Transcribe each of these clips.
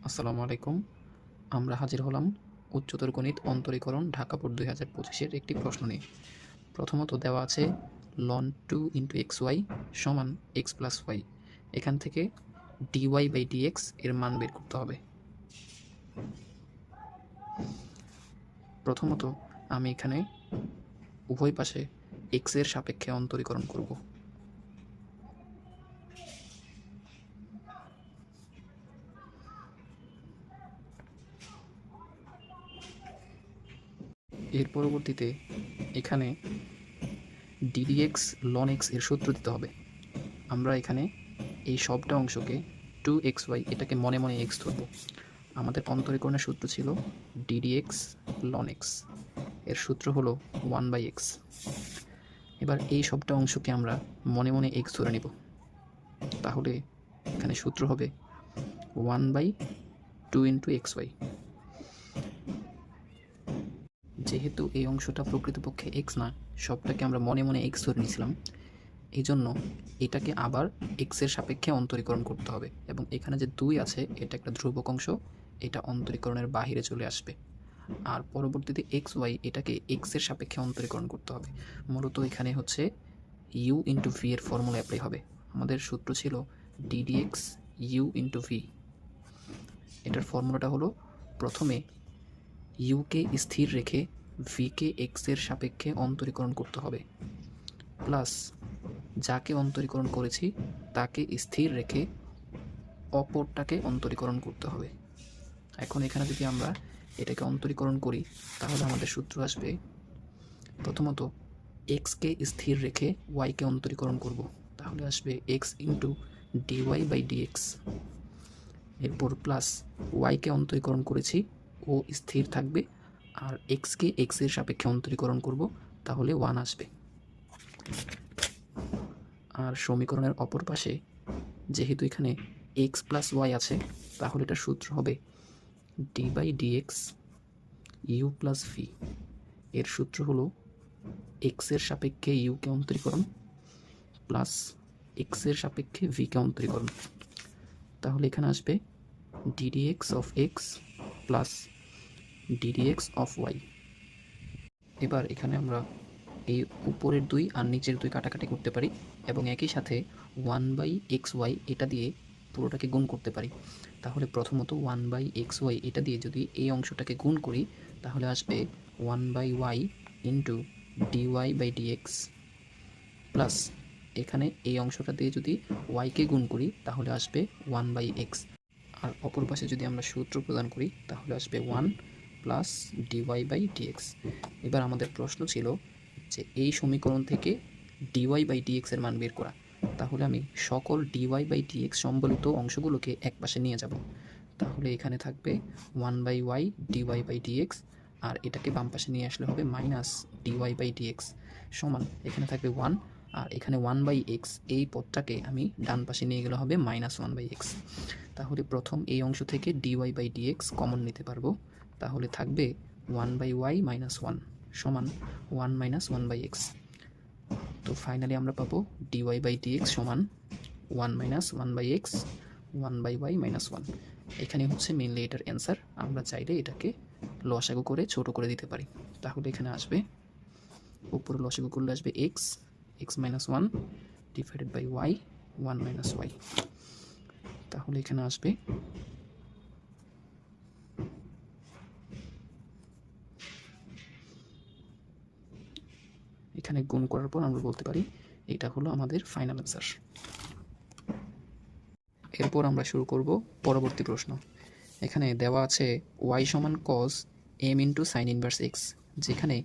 আসসালামু আলাইকুম। আমরা হাজির হলাম উচ্চতর গণিত অন্তরীকরণ ঢাকা বোর্ড 2025-এর একটি প্রশ্ন নিয়ে। প্রথমত দেওয়া আছে ln 2 × xy সমান x + y। এখান থেকে dy/dx এর মান বের করতে হবে। প্রথমত আমি এখানে উভয় পাশে x এর সাপেক্ষে অন্তরীকরণ করব। এর পরবর্তীতে এখানে ddx ln x এর সূত্র দিতে হবে। আমরা এখানে এই সবটা অংশকে 2xy এটাকে মনে মনে x ধরব। আমাদের অন্তরীকরণের সূত্র ছিল ddx ln x, এর সূত্র হলো 1/x। এবার এই সবটা অংশকে আমরা মনে মনে x ধরে নিব, তাহলে এখানে সূত্র হবে 1/2 × xy। যেহেতু এই অংশটা প্রকৃতপক্ষে x না, সবটাকে আমরা মনে মনে x ধরে নিয়েছিলাম, এই জন্য এটাকে আবার x এর সাপেক্ষে অন্তরীকরণ করতে হবে, এবং এখানে যে 2 আছে এটা একটা ধ্রুবক অংশ, এটা অন্তরীকরণের বাহিরে চলে আসবে। আর পরবর্তীতে xy এটাকে x এর সাপেক্ষে অন্তরীকরণ করতে হবে। মূলত এখানে হচ্ছে u × v এর ফর্মুলা অ্যাপ্লাই হবে। আমাদের সূত্র ছিল ddx u × v। এটার ফর্মুলাটা হলো প্রথমে u কে স্থির রেখে v কে x এর সাপেক্ষে অন্তরীকরণ করতে হবে, প্লাস যাকে অন্তরীকরণ করেছি তাকে স্থির রেখে অপরটাকে অন্তরীকরণ করতে হবে। এখন এখানে যদি আমরা এটাকে অন্তরীকরণ করি তাহলে আমাদের সূত্র আসবে, প্রথমত x কে স্থির রেখে y কে অন্তরীকরণ করব, তাহলে আসবে x × dy/dx। এরপর প্লাস y কে অন্তরীকরণ করেছি, ও স্থির থাকবে, আর x কে x এর সাপেক্ষে অন্তরীকরণ করব, তাহলে 1 আসবে। আর সমীকরণের অপর পাশে যেহেতু এখানে x + y আছে, তাহলে এটার সূত্র হবে d/dx u + v। এর সূত্র হলো x এর সাপেক্ষে u কে অন্তরীকরণ প্লাস x এর সাপেক্ষে v কে অন্তরীকরণ, তাহলে এখানে আসবে ddx of x plus ddx of y। এবার এখানে আমরা এই উপরের 2 আর নিচের 2 কাটাকাটি করতে পারি, এবং একই সাথে 1/xy এটা দিয়ে পুরোটাকে গুণ করতে পারি। তাহলে প্রথমত 1/xy এটা দিয়ে যদি এই অংশটাকে গুণ করি তাহলে আসবে 1/y × dy/dx, প্লাস এখানে এই অংশটা দিয়ে যদি y কে গুণ করি তাহলে আসবে 1/x। আর অপর পাশে যদি আমরা সূত্র প্রদান করি তাহলে আসবে 1 প্লাস dy/dx। এবার আমাদের প্রশ্ন ছিল যে এই সমীকরণ থেকে dy/dx এর মান বের করা। তাহলে আমি সকল dy/dx সম্বলিত অংশগুলোকে এক পাশে নিয়ে যাব। তাহলে এখানে থাকবে 1/y dy/dx, আর এটাকে বাম পাশে নিয়ে আসলে হবে মাইনাস dy/dx সমান এখানে থাকবে 1, আর এখানে 1/x এই পদটাকে আমি ডান পাশে নিয়ে গেলে হবে -1/x। তাহলে প্রথম এই অংশ থেকে dy/dx কমন নিতে পারবো, তাহলে থাকবে 1/y - 1 সমান 1 - 1/x। তো ফাইনালি আমরা পাবো dy/dx সমান 1 - 1/x 1/y - 1। এখানে হচ্ছে মেনলি এটার অ্যান্সার। আমরা চাইলে এটাকে লসাগু করে ছোট করে দিতে পারি। তাহলে এখানে আসবে, উপরে লসাগু করলে আসবে x - 1 divided by y 1 - y। তাহলে এখানে আসবে এখানে গুণ করার পর আমরা বলতে পারি এটা হলো আমাদের ফাইনাল অ্যান্সার। এরপর আমরা শুরু করব পরবর্তী প্রশ্ন। এখানে দেওয়া আছে y সমান cos m × sin inverse x, যেখানে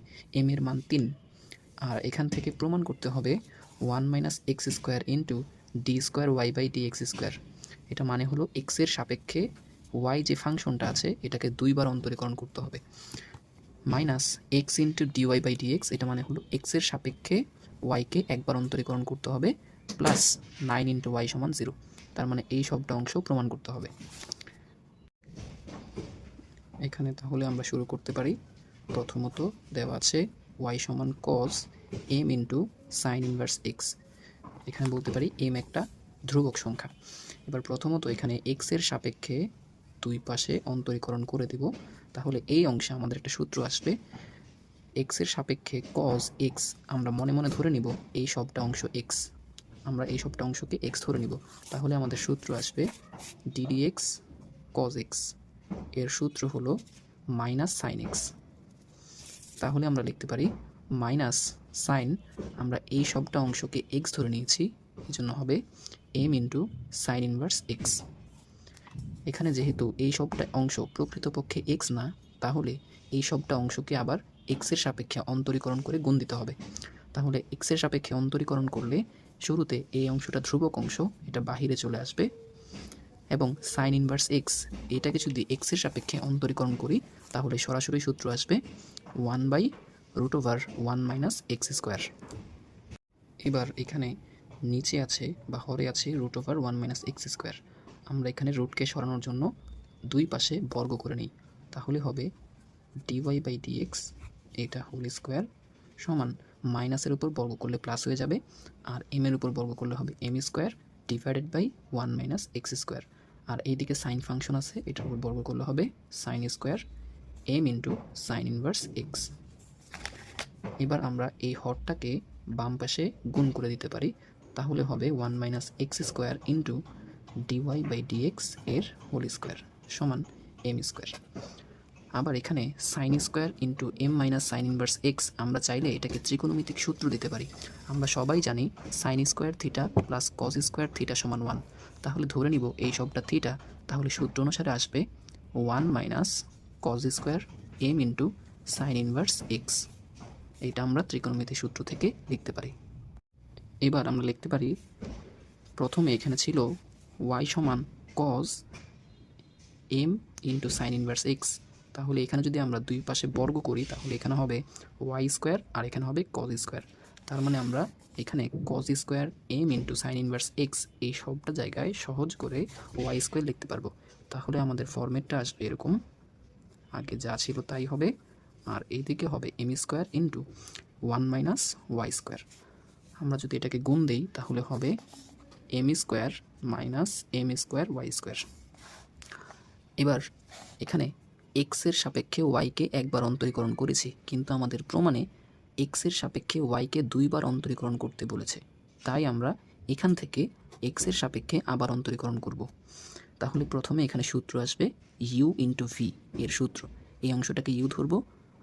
m এর মান 3, আর এখান থেকে প্রমাণ করতে হবে 1 - x² × d²y/dx²। এটা মানে হলো x এর সাপেক্ষে y যে ফাংশনটা আছে এটাকে 2 বার অন্তরীকরণ করতে হবে, মাইনাস x × dy/dx এটা মানে হলো x এর সাপেক্ষে y কে একবার অন্তরীকরণ করতে হবে, প্লাস 9 × y সমান 0। তার মানে এই সবটা অংশ প্রমাণ করতে হবে। এখানে তাহলে আমরা শুরু করতে পারি। প্রথমত দেওয়া আছে y সমান cos m × sin inverse x। এখানে বলতে পারি m একটা ধ্রুবক সংখ্যা। এবার প্রথমত এখানে x এর সাপেক্ষে দুই পাশে অন্তরীকরণ করে দেব। তাহলে এই অংশে আমাদের একটা সূত্র আসবে, এক্সের সাপেক্ষে কজ এক্স আমরা মনে মনে ধরে নিব এই সবটা অংশ এক্স, আমরা এই সবটা অংশকে এক্স ধরে নিব। তাহলে আমাদের সূত্র আসবে ডিডিএক্স কজ এক্স, এর সূত্র হলো মাইনাস সাইন এক্স। তাহলে আমরা লিখতে পারি মাইনাস সাইন, আমরা এই সবটা অংশকে এক্স ধরে নিয়েছি, এই জন্য হবে M into sine inverse X. এখানে যেহেতু এই সবটা অংশ প্রকৃতপক্ষে এক্স না, তাহলে এই সবটা অংশকে আবার এক্সের সাপেক্ষে অন্তরীকরণ করে গুণ দিতে হবে। তাহলে এক্সের সাপেক্ষে অন্তরীকরণ করলে শুরুতে এই অংশটা ধ্রুবক অংশ, এটা বাহিরে চলে আসবে, এবং সাইন ইনভার্স এক্স এটাকে যদি এক্সের সাপেক্ষে অন্তরীকরণ করি তাহলে সরাসরি সূত্র আসবে 1/√1 মাইনাস এক্স স্কোয়ার। এবার এখানে নিচে আছে বা হরে আছে √1 মাইনাস এক্স স্কোয়ার, আমরা এখানে রুটকে সরানোর জন্য দুই পাশে বর্গ করে নিই। তাহলে হবে dy/dx এটা হোল স্কোয়ার সমান মাইনাসের উপর বর্গ করলে প্লাস হয়ে যাবে, আর এম এর উপর বর্গ করলে হবে M square divided by 1 minus x square, আর এইদিকে সাইন ফাংশন আছে, এটার উপর বর্গ করলে হবে sine square M into sine inverse x. এবার আমরা এই হরটাকে বাম পাশে গুণ করে দিতে পারি, তাহলে হবে 1 minus x square into dy/dx এর হোল স্কোয়ার সমান এম স্কোয়ার। আবার এখানে sine square into M minus sine inverse X আমরা চাইলে এটাকে ত্রিকোণমিতিক সূত্র দিতে পারি। আমরা সবাই জানি sine square theta plus cos square theta সমান 1, তাহলে ধরে নিব এই সবটা থিটা, তাহলে সূত্র অনুসারে আসবে 1 minus cos square M into sine inverse X. এইটা আমরা ত্রিকোণমিতিক সূত্র থেকে লিখতে পারি। এবার আমরা লিখতে পারি, প্রথমে এখানে ছিল y সমান cos m into sine inverse x, তাহলে এখানে যদি আমরা দুই পাশে বর্গ করি তাহলে এখানে হবে ওয়াই স্কোয়ার আর এখানে হবে কজ স্কোয়ার। তার মানে আমরা এখানে cos square M into sine inverse X এই সবটা জায়গায় সহজ করে ওয়াই স্কোয়ার লিখতে পারবো। তাহলে আমাদের ফরম্যাটটা আসবে এরকম, আগে যা ছিল তাই হবে, আর এইদিকে হবে M square into 1 minus Y square. আমরা যদি এটাকে গুণ দেই তাহলে হবে M square minus M square Y square. এবার এখানে এক্সের সাপেক্ষে ওয়াইকে একবার অন্তরীকরণ করেছি, কিন্তু আমাদের প্রমাণে এক্সের সাপেক্ষে ওয়াইকে দুইবার অন্তরীকরণ করতে বলেছে, তাই আমরা এখান থেকে এক্সের সাপেক্ষে আবার অন্তরীকরণ করব। তাহলে প্রথমে এখানে সূত্র আসবে ইউ ইন্টু ভি, এর সূত্র এই অংশটাকে ইউ ধরব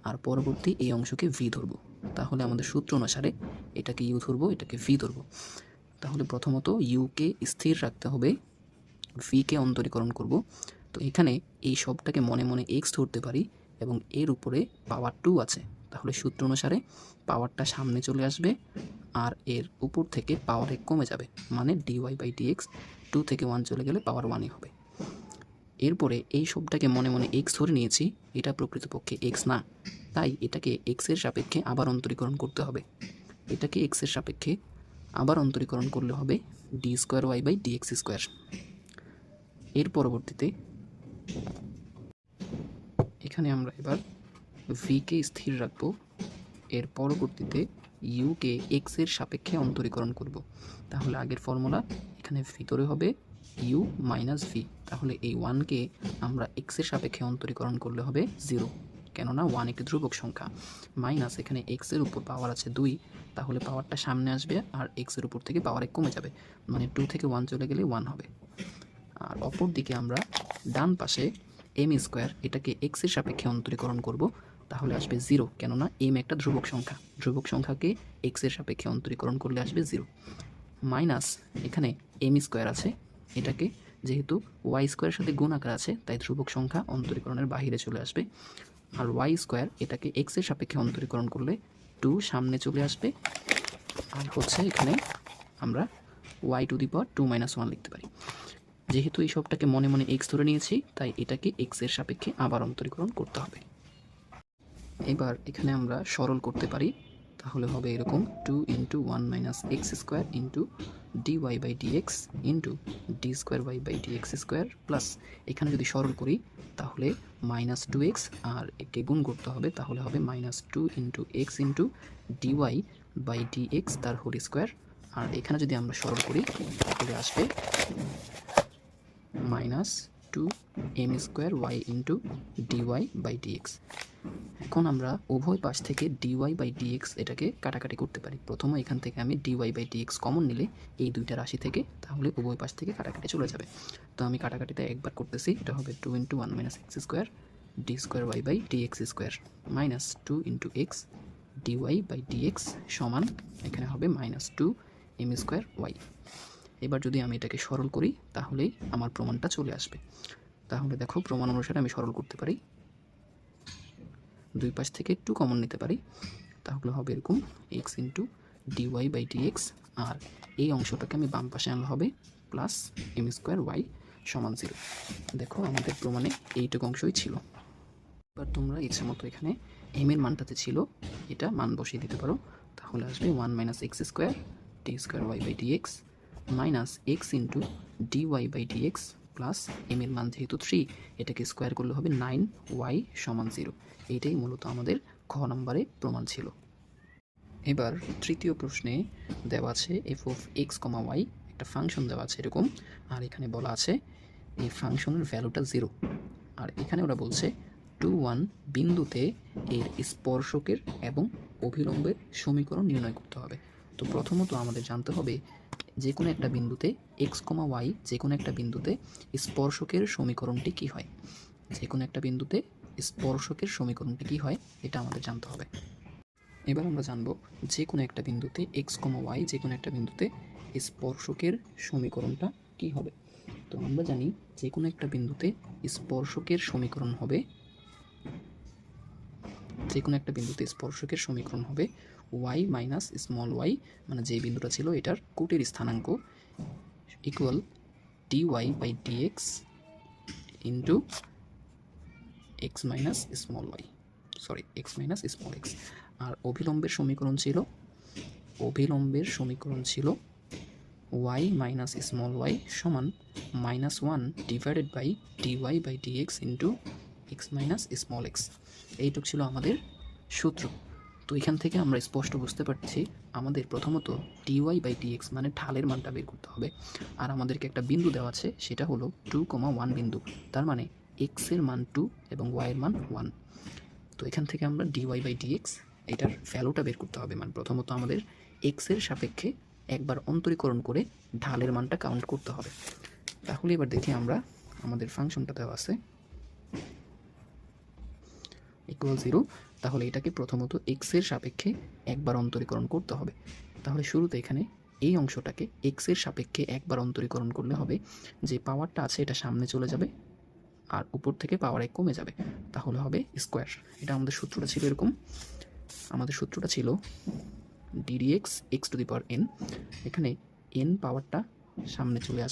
আর পরবর্তী এই অংশকে ভি ধরব। তাহলে আমাদের সূত্র অনুসারে এটাকে ইউ ধরব, এটাকে ভি ধরব। তাহলে প্রথমত ইউকে স্থির রাখতে হবে, ভিকে অন্তরীকরণ করব। তো এখানে এই সবটাকে মনে মনে এক্স ধরতে পারি এবং এর উপরে পাওয়ার 2 আছে, তাহলে সূত্র অনুসারে পাওয়ারটা সামনে চলে আসবে আর এর উপর থেকে পাওয়ার 1 কমে যাবে, মানে dy/dx 2 থেকে 1 চলে গেলে পাওয়ার 1ই হবে। এরপরে এই সবটাকে মনে মনে এক্স ধরে নিয়েছি, এটা প্রকৃতপক্ষে এক্স না, তাই এটাকে এক্সের সাপেক্ষে আবার অন্তরীকরণ করতে হবে। এটাকে এক্সের সাপেক্ষে আবার অন্তরীকরণ করলে হবে d²y/dx স্কোয়ার। এর পরবর্তীতে এখানে আমরা এবার ভিকে স্থির রাখব, এর পরবর্তীতে ইউকে এক্সের সাপেক্ষে অন্তরীকরণ করব। তাহলে আগের ফর্মুলা এখানে ভিতরে হবে ইউ মাইনাস ভি, তাহলে এই 1কে আমরা এক্সের সাপেক্ষে অন্তরীকরণ করলে হবে 0, কেননা 1 একটি ধ্রুবক সংখ্যা, মাইনাস এখানে এক্সের উপর পাওয়ার আছে 2, তাহলে পাওয়ারটা সামনে আসবে আর এক্সের উপর থেকে পাওয়ার 1 কমে যাবে, মানে 2 থেকে 1 চলে গেলে 1 হবে। আর অপর দিকে আমরা ডান পাশে এম স্কোয়ার এটাকে এক্সের সাপেক্ষে অন্তরীকরণ করব, তাহলে আসবে 0, কেননা এম একটা ধ্রুবক সংখ্যা, ধ্রুবক সংখ্যাকে এক্সের সাপেক্ষে অন্তরীকরণ করলে আসবে 0, মাইনাস এখানে এম স্কোয়ার আছে, এটাকে যেহেতু ওয়াই স্কোয়ারের সাথে গুণ আকার আছে তাই ধ্রুবক সংখ্যা অন্তরীকরণের বাহিরে চলে আসবে, আর ওয়াই স্কোয়ার এটাকে এক্সের সাপেক্ষে অন্তরীকরণ করলে 2 সামনে চলে আসবে, আর হচ্ছে এখানে আমরা y⁻² - 1 লিখতে পারি। যেহেতু এই সবটাকে মনে মনে এক্স ধরে নিয়েছি তাই এটাকে এক্সের সাপেক্ষে আবার অন্তরীকরণ করতে হবে। এবার এখানে আমরা সরল করতে পারি, তাহলে হবে এরকম 2 × 1 - x² × dy/dx × d²y/dx square plus এখানে যদি সরল করি তাহলে -2x আর একে গুণ করতে হবে, তাহলে হবে -2 × x × dy/dx তার হোল স্কোয়ার, আর এখানে যদি আমরা সরল করি তাহলে আসবে two M square Y into dy by D X. এখন আমরা উভয় পাশ থেকে ডিওয়াই বাই ডিএক্স এটাকে কাটাকাটি করতে পারি। প্রথমে এখান থেকে আমি ডিওয়াই বাই ডিএক্স কমন নিলে এই দুইটা রাশি থেকে, তাহলে উভয় পাশ থেকে কাটাকাটি চলে যাবে। তো আমি কাটাকাটিতে একবার করতেছি, এটা হবে 2 into 1 minus x square D square Y by D X square minus 2 into X D Y by D X সমান এখানে হবে মাইনাস 2 এম স্কোয়ার ওয়াই। এবার যদি আমি এটাকে সরল করি তাহলেই আমার প্রমাণটা চলে আসবে। তাহলে দেখো, প্রমাণ অনুসারে আমি সরল করতে পারি, দুই পাশ থেকে 2 কমন নিতে পারি, তাহলে হবে এরকম x into dy by d x, আর এই অংশটাকে আমি বাম পাশে আনলে হবে প্লাস এম স্কোয়ার ওয়াই সমান 0। দেখো, আমাদের প্রমাণে এইটুকু অংশই ছিল। এবার তোমরা ইচ্ছে মতো এখানে এম এর মানটাতে ছিল এটা মান বসিয়ে দিতে পারো, তাহলে আসবে 1 minus x square D square Y by D X minus X into dy by D X plus M এর মান যেহেতু 3, এটাকে স্কোয়ার করলে হবে 9 ওয়াই সমান 0। এইটাই মূলত আমাদের খ নম্বরে প্রমাণ ছিল। এবার তৃতীয় প্রশ্নে দেওয়া আছে F of X comma Y, একটা ফাংশন দেওয়া আছে এরকম, আর এখানে বলা আছে এই ফাংশনের ভ্যালুটা 0, আর এখানে ওরা বলছে 2, 1 বিন্দুতে এর স্পর্শকের এবং অভিলম্বের সমীকরণ নির্ণয় করতে হবে। তো প্রথমত আমাদের জানতে হবে যে কোনো একটা বিন্দুতে এক্স কমা ওয়াই, যে কোনো একটা বিন্দুতে স্পর্শকের সমীকরণটি কী হয়। যে কোনো একটা বিন্দুতে স্পর্শকের সমীকরণটি কী হয় এটা আমাদের জানতে হবে। এবার আমরা জানব যে কোনো একটা বিন্দুতে এক্স কমা ওয়াই, যে কোনো একটা বিন্দুতে স্পর্শকের সমীকরণটা কী হবে। তো আমরা জানি যে কোনো একটা বিন্দুতে স্পর্শকের সমীকরণ হবে, যে কোনো একটা বিন্দুতে স্পর্শকের সমীকরণ হবে ওয়াই মাইনাস স্মল ওয়াই, মানে যে বিন্দুটা ছিল এটার কোটের স্থানাঙ্ক, equal d y by d x into x minus small y, x minus small x. আর অভিলম্বের সমীকরণ ছিল ওয়াই মাইনাস স্মল ওয়াই সমান -1 divided by d y by d x into x minus small x. এইটুক ছিল আমাদের সূত্র। তো এখান থেকে আমরা স্পষ্ট বুঝতে পারছি আমাদের প্রথমত ডিওয়াই বাই ডিএক্স মানে ঢালের মানটা বের করতে হবে, আর আমাদেরকে একটা বিন্দু দেওয়া আছে সেটা হলো 2,1 বিন্দু, তার মানে এক্সের মান 2 এবং ওয়াইয়ের মান 1। তো এখান থেকে আমরা ডিওয়াই বাই ডিএক্স এটার ভ্যালুটা বের করতে হবে, মানে প্রথমত আমাদের এক্সের সাপেক্ষে একবার অন্তরীকরণ করে ঢালের মানটা কাউন্ট করতে হবে। তাহলে এবার দেখি আমরা, আমাদের ফাংশনটা দেওয়া আছে ইকুয়াল 0, তাহলে এটাকে প্রথমত এক্সের সাপেক্ষে একবার অন্তরীকরণ করতে হবে। তাহলে শুরুতে এখানে এই অংশটাকে এক্সের সাপেক্ষে একবার অন্তরীকরণ করলে হবে যে পাওয়ারটা আছে এটা সামনে চলে যাবে আর উপর থেকে পাওয়ার 1 কমে যাবে, তাহলে হবে স্কোয়ার। এটা আমাদের সূত্রটা ছিল এরকম, আমাদের সূত্রটা ছিল ddx x to the power N, এখানে এন পাওয়ারটা সামনে চলে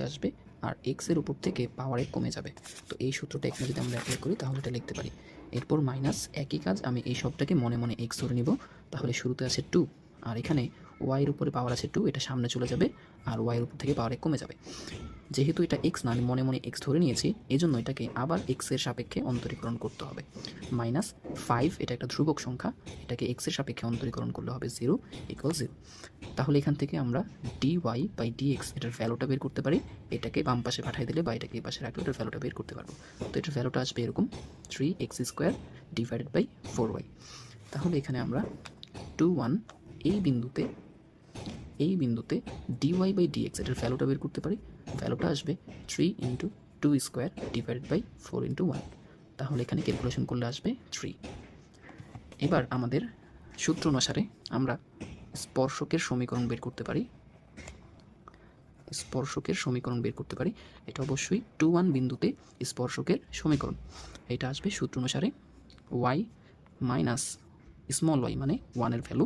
আসবে আর এক্সের উপর থেকে পাওয়ার 1 কমে যাবে। তো এই সূত্রটা এখানে যদি আমরা অ্যাপ্লাই করি তাহলে এটা লিখতে পারি। এরপর মাইনাস, একই কাজ, আমি এই সবটাকে মনে মনে এক্স ধরে নিব, তাহলে শুরুতে আছে 2 আর এখানে ওয়াইয়ের উপরে পাওয়ার আছে 2, এটা সামনে চলে যাবে আর ওয়াইয়ের উপর থেকে পাওয়ার 1 কমে যাবে। যেহেতু এটা এক্স না, আমি মনে মনে এক্স ধরে নিয়েছি, এই জন্য এটাকে আবার এক্সের সাপেক্ষে অন্তরীকরণ করতে হবে। -5 এটা একটা ধ্রুবক সংখ্যা, এটাকে এক্সের সাপেক্ষে অন্তরীকরণ করলে হবে 0 ইকুয়াল 0। তাহলে এখান থেকে আমরা ডি ওয়াই বাই ডিএক্স এটার ভ্যালুটা বের করতে পারি, এটাকে বাম পাশে পাঠিয়ে দিলে বা এটাকে এই পাশে রাখলে এটার ভ্যালুটা বের করতে পারবো। তো এটার ভ্যালুটা আসবে এরকম 3x² ডিভাইডেড বাই 4y। তাহলে এখানে আমরা 2, 1 এই বিন্দুতে ডিওয়াই বাই ডিএক্স এটার ভ্যালুটা বের করতে পারি, ভ্যালুটা আসবে 3 ইন্টু 2² ডিভাইডেড বাই 4 ইন্টু 1, তাহলে এখানে ক্যালকুলেশন করলে আসবে 3। এবার আমাদের সূত্র অনুসারে আমরা স্পর্শকের সমীকরণ বের করতে পারি, এটা অবশ্যই 2, 1 বিন্দুতে স্পর্শকের সমীকরণ। এটা আসবে সূত্র অনুসারে ওয়াই মাইনাস স্মল ওয়াই মানে 1 এর ভ্যালু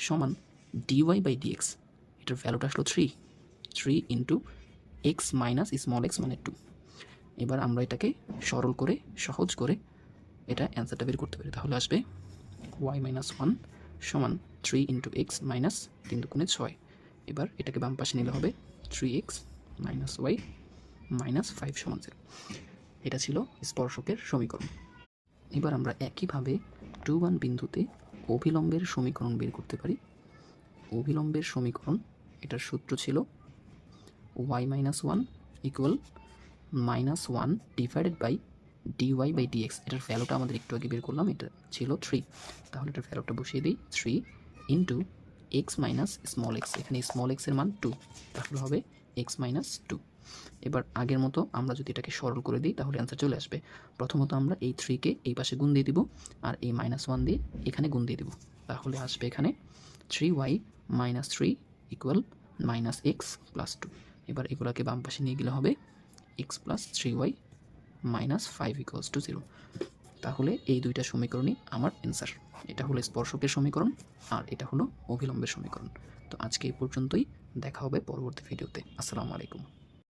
সমান ডিওয়াই বাই ডিএক্স, এটার ভ্যালুটা আসলো 3 into x minus small x মানে 2। এবার আমরা এটাকে সহজ করে এটা অ্যান্সারটা বের করতে পারি, তাহলে আসবে ওয়াই মাইনাস 1 সমান 3 ইন্টু এক্স মাইনাস 3 দুগুণে 6। এবার এটাকে বাম পাশে নিলে হবে 3x মাইনাস ওয়াই মাইনাস 5 সমান 0। এটা ছিল স্পর্শকের সমীকরণ। এবার আমরা একইভাবে 2, 1 বিন্দুতে অভিলম্বের সমীকরণ বের করতে পারি। অভিলম্বের সমীকরণ, এটার সূত্র ছিল Y minus 1 equal -1 divided by D Y by D X. এটার ভ্যালুটা আমাদের একটু আগে বের করলাম, এটা ছিল 3, তাহলে এটার ভ্যালুটা বসিয়ে দিই 3 into x minus small x, এখানে স্মল এক্সের মান 2, তাহলে হবে এক্স মাইনাস 2। এবার আগের মতো আমরা যদি এটাকে সরল করে দিই তাহলে অ্যান্সার চলে আসবে। প্রথমত আমরা এই 3কে এই পাশে গুণ দিয়ে দিব আর এই -1 দিয়ে এখানে গুণ দিয়ে দিব, তাহলে আসবে এখানে 3y minus 3 equal -x plus 2। এবার এগুলোকে বাম পাশে নিয়ে গেলে হবে x plus 3y minus 5 equals to 0। তাহলে এই দুইটা সমীকরণই আমার অ্যান্সার। এটা হলো স্পর্শকের সমীকরণ আর এটা হলো অভিলম্বের সমীকরণ। তো আজকে এই পর্যন্তই, দেখা হবে পরবর্তী ভিডিওতে। আসসালামু আলাইকুম।